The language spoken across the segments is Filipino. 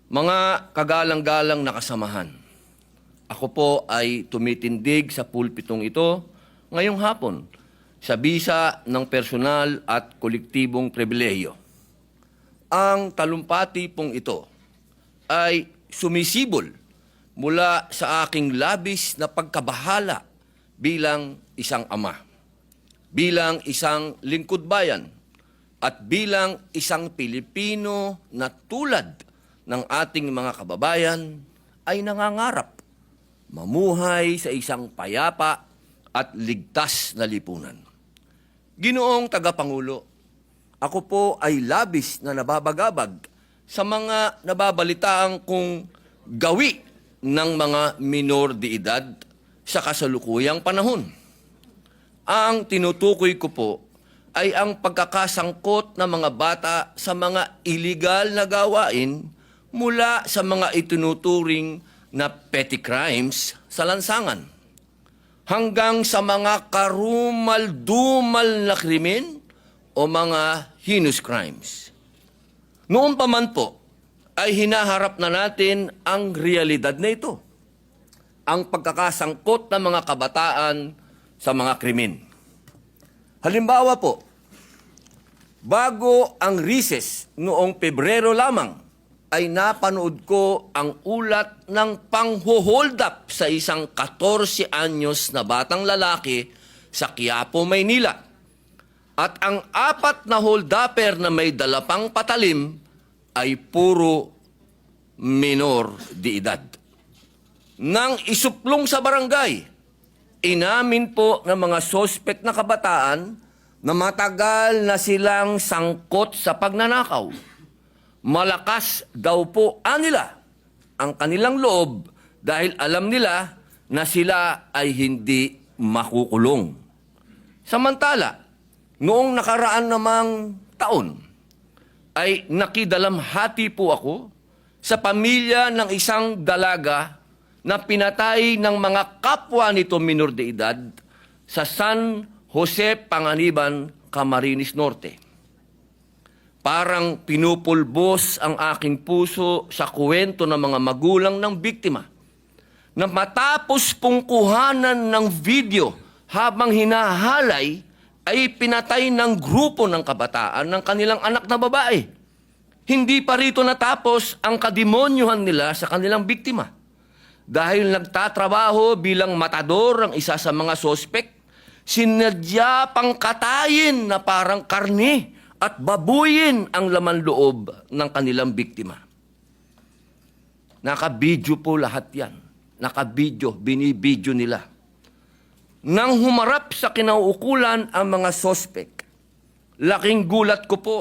Mga kagalang-galang na kasamahan, ako po ay tumitindig sa pulpitong ito ngayong hapon sa bisa ng personal at kolektibong pribilehiyo. Ang talumpati pong ito ay sumisibol mula sa aking labis na pagkabahala bilang isang ama, bilang isang lingkod bayan, at bilang isang Pilipino na tulad ng ating mga kababayan ay nangangarap mamuhay sa isang payapa at ligtas na lipunan. Ginoong Tagapangulo, ako po ay labis na nababagabag sa mga nababalitaang kung gawi ng mga minor de edad sa kasalukuyang panahon. Ang tinutukoy ko po ay ang pagkakasangkot ng mga bata sa mga illegal na gawain mula sa mga itinuturing na petty crimes sa lansangan hanggang sa mga karumal-dumal na krimen o mga heinous crimes. Noon pa man po ay hinaharap na natin ang realidad na ito, ang pagkakasangkot ng mga kabataan sa mga krimen. Halimbawa po, bago ang recess noong Pebrero lamang, ay napanood ko ang ulat ng pang-hold up sa isang 14 anyos na batang lalaki sa Quiapo, Maynila. At ang 4 na hold-upper na may dalapang patalim ay puro minor de edad. Nang isuplong sa barangay, inamin po ng mga sospek na kabataan na matagal na silang sangkot sa pagnanakaw. Malakas daw po nila ang kanilang loob dahil alam nila na sila ay hindi makukulong. Samantala, noong nakaraan namang taon, ay nakidalamhati po ako sa pamilya ng isang dalaga na pinatay ng mga kapwa nito minor de edad sa San Jose, Panganiban, Camarines Norte. Parang pinupulbos ang aking puso sa kwento ng mga magulang ng biktima na matapos pong kuhanan ng video habang hinahalay ay pinatay ng grupo ng kabataan ng kanilang anak na babae. Hindi pa rito natapos ang kademonyohan nila sa kanilang biktima. Dahil nagtatrabaho bilang matador ang isa sa mga sospek, sinadya pang katayin na parang karne at babuyin ang laman loob ng kanilang biktima. Nakabidyo po lahat yan. Nakabidyo, binibidyo nila. Nang humarap sa kinauukulan ang mga sospek, laking gulat ko po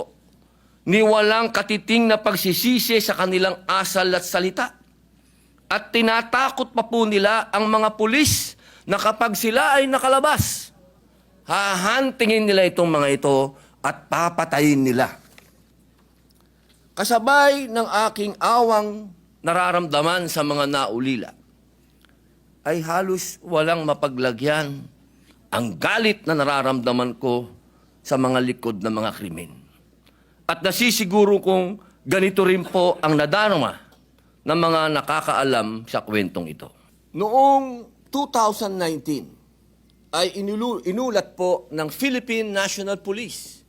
ni walang katiting na pagsisisi sa kanilang asal at salita. At tinatakot pa po nila ang mga pulis na kapag sila ay nakalabas, hahantingin nila itong mga ito at papatayin nila. Kasabay ng aking awang nararamdaman sa mga naulila, ay halos walang mapaglagyan ang galit na nararamdaman ko sa mga likod ng mga krimen. At nasisiguro kong ganito rin po ang nadarama ng mga nakakaalam sa kwentong ito. Noong 2019, ay inulat po ng Philippine National Police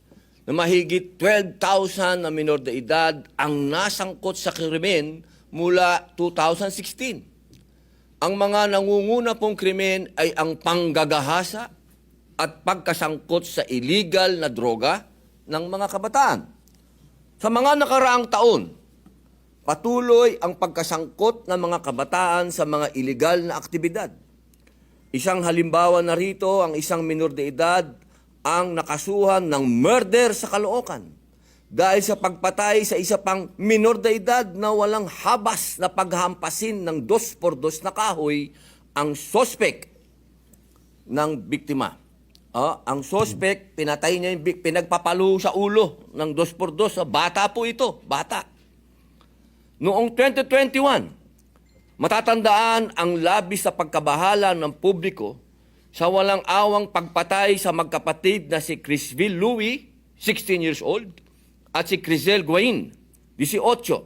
na mahigit 12,000 na minor de edad ang nasangkot sa krimen mula 2016. Ang mga nangunguna pong krimen ay ang panggagahasa at pagkasangkot sa illegal na droga ng mga kabataan. Sa mga nakaraang taon, patuloy ang pagkasangkot ng mga kabataan sa mga illegal na aktibidad. Isang halimbawa na rito ang isang minor de edad ang nakasuhan ng murder sa Caloocan dahil sa pagpatay sa isa pang minor de edad na walang habas na paghampasin ng 2x2 na kahoy ang sospek ng biktima. Ang sospek, pinatay niya, pinagpapalo sa ulo ng 2x2. Bata po ito, bata. Noong 2021, matatandaan ang labis sa pagkabahala ng publiko sa walang awang pagpatay sa magkapatid na si Crisville Louie, 16 years old, at si Crisel Guain, 18.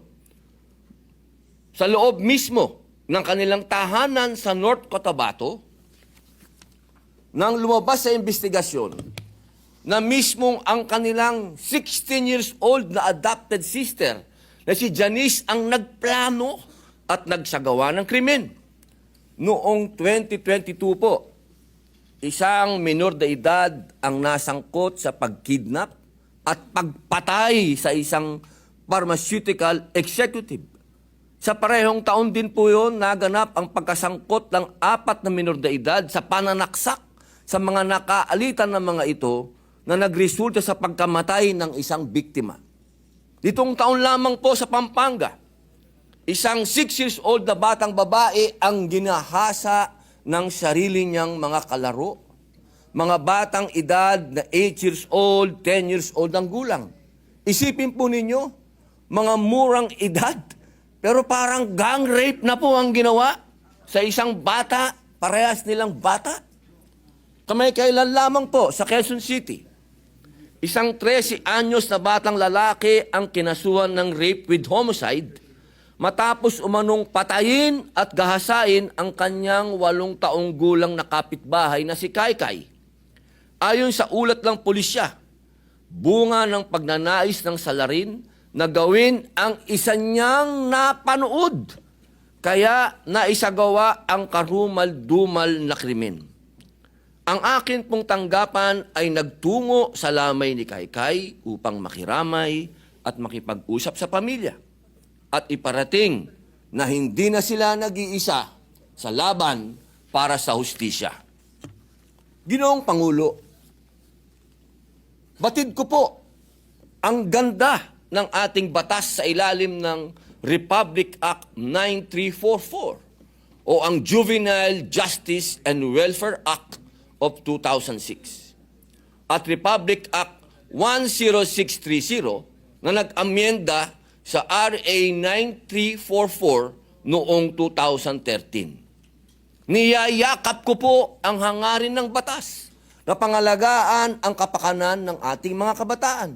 sa loob mismo ng kanilang tahanan sa North Cotabato nang lumabas sa investigasyon na mismong ang kanilang 16 years old na adopted sister na si Janice ang nagplano at nagsagawa ng krimen. Noong 2022 po, isang minor de edad ang nasangkot sa pagkidnap at pagpatay sa isang pharmaceutical executive. Sa parehong taon din po yun, naganap ang pagkasangkot ng 4 na minor de edad sa pananaksak sa mga nakaalitan ng mga ito na nagresulta sa pagkamatay ng isang biktima. Ditong taon lamang po sa Pampanga, isang 6 years old na batang babae ang ginahasa ng sarili niyang mga kalaro. Mga batang edad na 8 years old, 10 years old ang gulang. Isipin po ninyo, mga murang edad, pero parang gang rape na po ang ginawa sa isang bata, parehas nilang bata. Kamay-kailan lamang po sa Quezon City, isang 13 anyos na batang lalaki ang kinasuhan ng rape with homicide matapos umanong patayin at gahasain ang kanyang 8 taong gulang na kapitbahay na si Kaykay. Ayon sa ulat ng pulisya, bunga ng pagnanais ng salarin na gawin ang isa niyang napanood, kaya naisagawa ang karumal-dumal na krimen. Ang akin pong tanggapan ay nagtungo sa lamay ni Kaykay upang makiramay at makipag-usap sa pamilya at iparating na hindi na sila nag-iisa sa laban para sa hustisya. Ginoong Pangulo, batid ko po ang ganda ng ating batas sa ilalim ng Republic Act 9344 o ang Juvenile Justice and Welfare Act of 2006 at Republic Act 10630 na nag-amyenda sa RA 9344 noong 2013. Niyayakap ko po ang hangarin ng batas na pangalagaan ang kapakanan ng ating mga kabataan.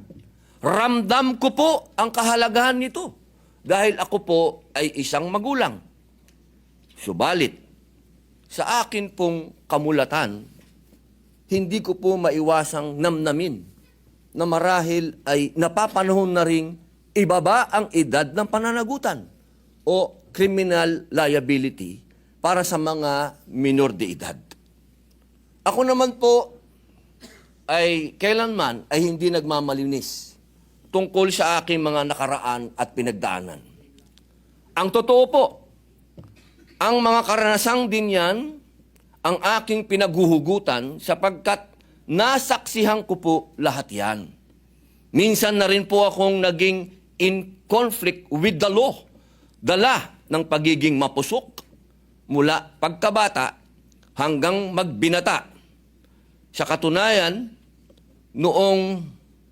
Ramdam ko po ang kahalagahan nito dahil ako po ay isang magulang. Subalit, sa akin pong kamulatan, hindi ko po maiwasang namnamin na marahil ay napapanahon na ring ibaba ang edad ng pananagutan o criminal liability para sa mga minor de edad. Ako naman po ay kailanman ay hindi nagmamalinis tungkol sa aking mga nakaraan at pinagdaanan. Ang totoo po, ang mga karanasang din yan ang aking pinaghuhugutan sapagkat nasaksihan ko po lahat yan. Minsan na rin po akong naging in conflict with the law, dala ng pagiging mapusok mula pagkabata hanggang magbinata. Sa katunayan, noong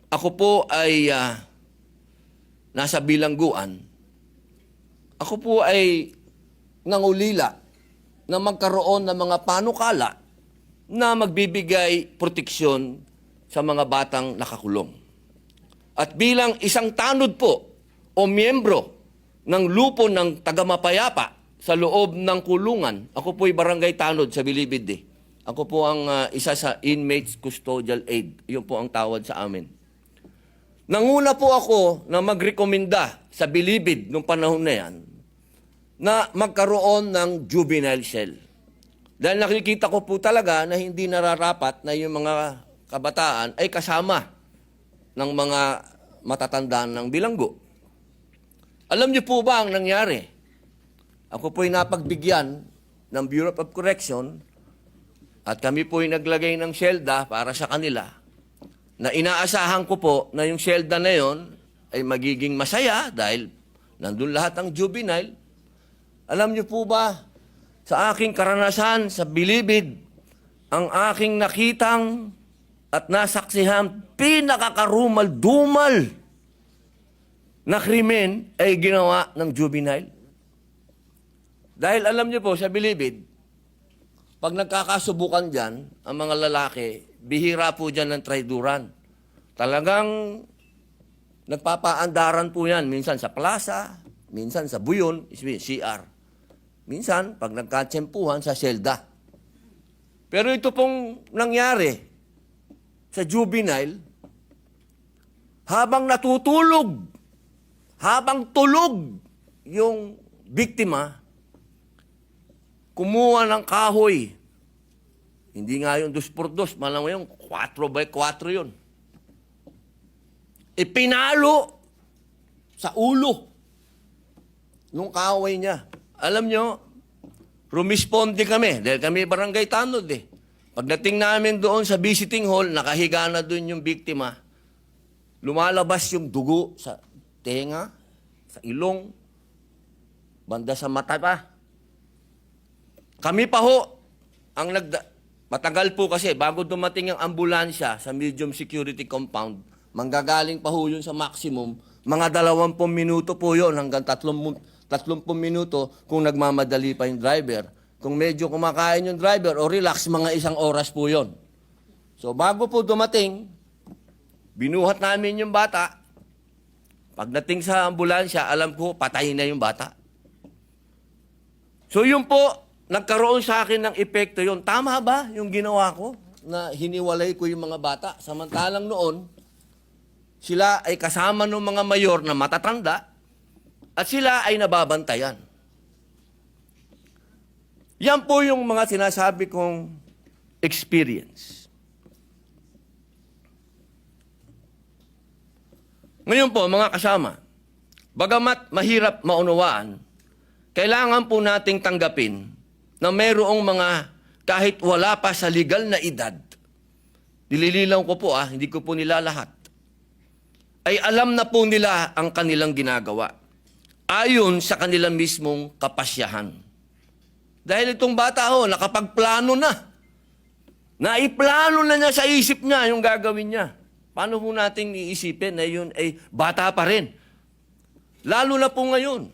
ako po ay nasa bilangguan, ako po ay nangulila na magkaroon ng mga panukala na magbibigay proteksyon sa mga batang nakakulong. At bilang isang tanod po o miyembro ng lupo ng tagamapayapa sa loob ng kulungan, ako po'y barangay tanod sa Bilibid. Ako po ang isa sa inmates custodial aid. Yun po ang tawad sa amin. Nanguna po ako na magrekomenda sa Bilibid nung panahon na yan na magkaroon ng juvenile cell. Dahil nakikita ko po talaga na hindi nararapat na yung mga kabataan ay kasama ng mga matatandaan ng bilanggo. Alam niyo po ba ang nangyari? Ako po'y napagbigyan ng Bureau of Correction at kami po'y naglagay ng syelda para sa kanila na inaasahan ko po na yung syelda na yon ay magiging masaya dahil nandun lahat ang juvenile. Alam niyo po ba, sa aking karanasan sa Bilibid, ang aking nakitang at nasaksihan pinakakarumal-dumal na krimen ay ginawa ng juvenile. Dahil alam niyo po, sa Bilibid, pag nagkakasubukan dyan, ang mga lalaki, bihira po dyan ng traiduran. Talagang nagpapaandaran po yan, minsan sa plaza, minsan sa buyon, CR. Minsan, pag nagkatsempuhan, sa selda. Pero ito pong nangyari sa juvenile, habang natutulog, habang tulog yung biktima, kumuha ng kahoy. Hindi nga yung 2x2, malang yung 4x4 yun. Ipinalo sa ulo nung kaaway niya. Alam nyo, rumisponde kami dahil kami barangay tanod eh. Pagdating namin doon sa visiting hall, nakahiga na doon yung biktima. Lumalabas yung dugo sa tenga, sa ilong, banda sa mata pa. Kami pa ho, matagal po kasi, bago dumating ang ambulansya sa medium security compound, manggagaling pa ho yun sa maximum, mga 20 minuto po yun, hanggang 30 minuto kung nagmamadali pa yung driver. Kung medyo kumakain yung driver o relax, mga 1 oras po yun. So bago po dumating, binuhat namin yung bata. Pagdating sa ambulansya, alam ko, patay na yung bata. So yun po, nagkaroon sa akin ng epekto yun. Tama ba yung ginawa ko na hiniwalay ko yung mga bata? Samantalang noon, sila ay kasama ng mga mayor na matatanda at sila ay nababantayan. Yan po yung mga sinasabi kong experience. Ngayon po, mga kasama, bagamat mahirap maunawaan, kailangan po nating tanggapin na mayroong mga kahit wala pa sa legal na edad, nilililaw ko po hindi ko po nila lahat, ay alam na po nila ang kanilang ginagawa ayon sa kanilang mismong kapasyahan. Dahil itong bata nakapagplano na. Naiplano na niya sa isip niya yung gagawin niya. Paano po nating iisipin na yun ay bata pa rin? Lalo na po ngayon,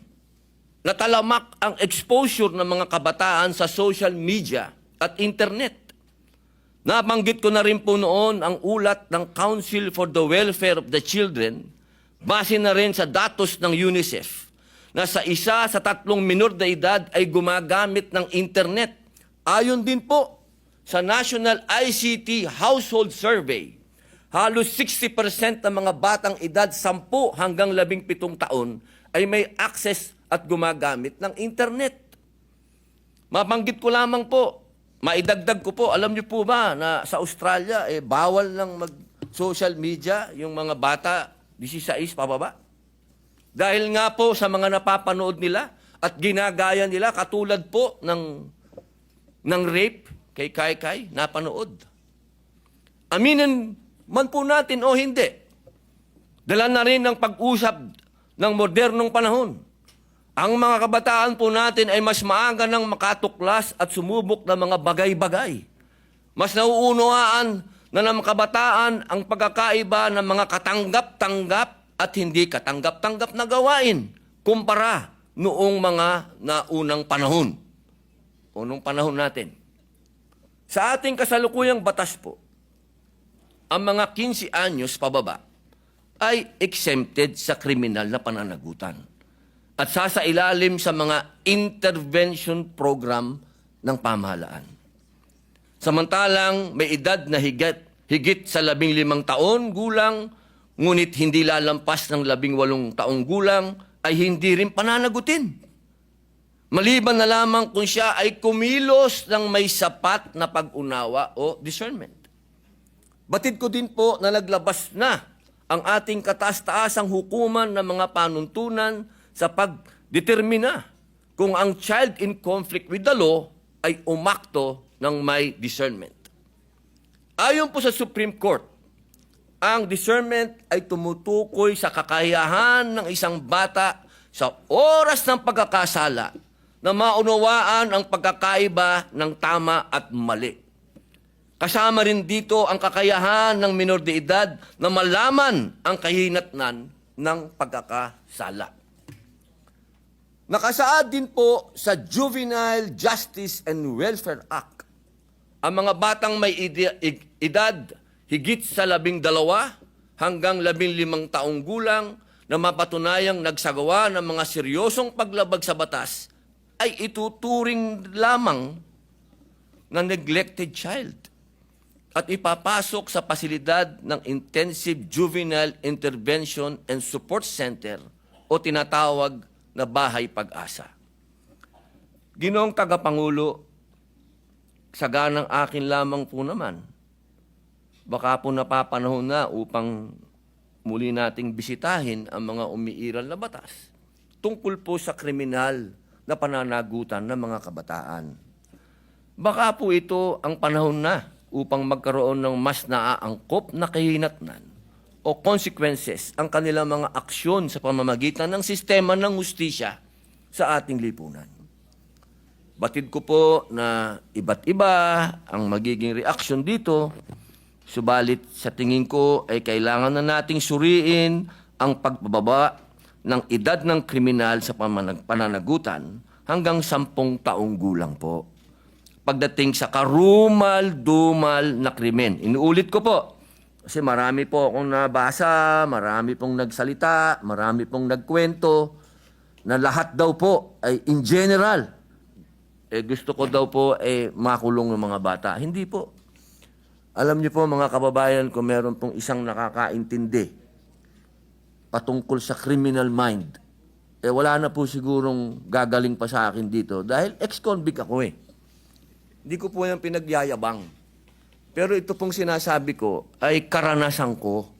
natalamak ang exposure ng mga kabataan sa social media at internet. Nabanggit ko na rin po noon ang ulat ng Council for the Welfare of the Children, base na rin sa datos ng UNICEF, na sa 1 sa 3 minor na edad ay gumagamit ng internet. Ayon din po sa National ICT Household Survey, halos 60% ng mga batang edad 10 hanggang 17 taon ay may access at gumagamit ng internet. Mabanggit ko lamang po, maidagdag ko po, alam niyo po ba na sa Australia, bawal lang mag-social media yung mga bata 16 pababa? Dahil nga po sa mga napapanood nila at ginagaya nila, katulad po ng rape kay Kai, napanood. Aminin man po natin o hindi, dala na rin ng pag-usap ng modernong panahon. Ang mga kabataan po natin ay mas maaga nang makatuklas at sumubok ng mga bagay-bagay. Mas nauunawaan na ng mga kabataan ang pagkakaiba ng mga katanggap-tanggap at hindi katanggap-tanggap na gawain kumpara noong mga naunang panahon o noong panahon natin. Sa ating kasalukuyang batas po, ang mga 15 anyos pababa ay exempted sa kriminal na pananagutan at sasailalim sa mga intervention program ng pamahalaan. Samantalang may edad na higit sa 15 taon gulang, ngunit hindi lalampas ng 18 taong gulang, ay hindi rin pananagutin. Maliban na lamang kung siya ay kumilos ng may sapat na pag-unawa o discernment. Batid ko din po na naglabas na ang ating kataas-taasang hukuman ng mga panuntunan sa pagdetermina kung ang child in conflict with the law ay umakto ng may discernment. Ayon po sa Supreme Court, ang discernment ay tumutukoy sa kakayahan ng isang bata sa oras ng pagkakasala na maunawaan ang pagkakaiba ng tama at mali. Kasama rin dito ang kakayahan ng minor de edad na malaman ang kahinatnan ng pagkakasala. Nakasaad din po sa Juvenile Justice and Welfare Act ang mga batang may edad higit sa 12 hanggang 15 taong gulang na mapatunayang nagsagawa ng mga seryosong paglabag sa batas ay ituturing lamang na neglected child at ipapasok sa pasilidad ng Intensive Juvenile Intervention and Support Center o tinatawag na Bahay Pag-asa. Ginoong Tagapangulo, saganang akin lamang po naman, baka po napapanahon na upang muli nating bisitahin ang mga umiiral na batas tungkol po sa kriminal na pananagutan ng mga kabataan. Baka po ito ang panahon na upang magkaroon ng mas naaangkop na kahinatnan o consequences ang kanilang mga aksyon sa pamamagitan ng sistema ng hustisya sa ating lipunan. Batid ko po na iba't iba ang magiging reaksyon dito, subalit sa tingin ko ay kailangan na nating suriin ang pagbababa ng edad ng kriminal sa pananagutan hanggang 10 taong gulang po. Pagdating sa karumal-dumal na krimen. Inuulit ko po, kasi marami po akong nabasa, marami pong nagsalita, marami pong nagkwento, na lahat daw po ay in general, gusto ko daw po makulong ng mga bata. Hindi po. Alam niyo po mga kababayan, kung meron pong isang nakakaintindi patungkol sa criminal mind, wala na po sigurong gagaling pa sa akin dito dahil ex-convict ako eh. Hindi ko po yung pinagyayabang. Pero ito pong sinasabi ko ay karanasan ko.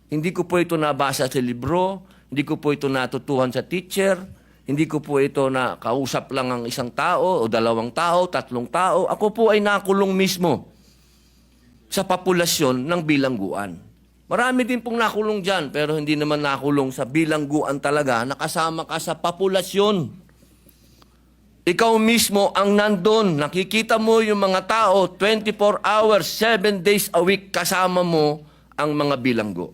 Hindi ko po ito nabasa sa libro, hindi ko po ito natutuhan sa teacher, hindi ko po ito na kausap lang ang isang tao o 2 tao, 3 tao. Ako po ay nakulong mismo sa populasyon ng bilangguan. Marami din pong nakulong dyan, pero hindi naman nakulong sa bilangguan talaga, nakasama ka sa populasyon. Ikaw mismo ang nandun, nakikita mo yung mga tao, 24 hours, 7 days a week, kasama mo ang mga bilanggo.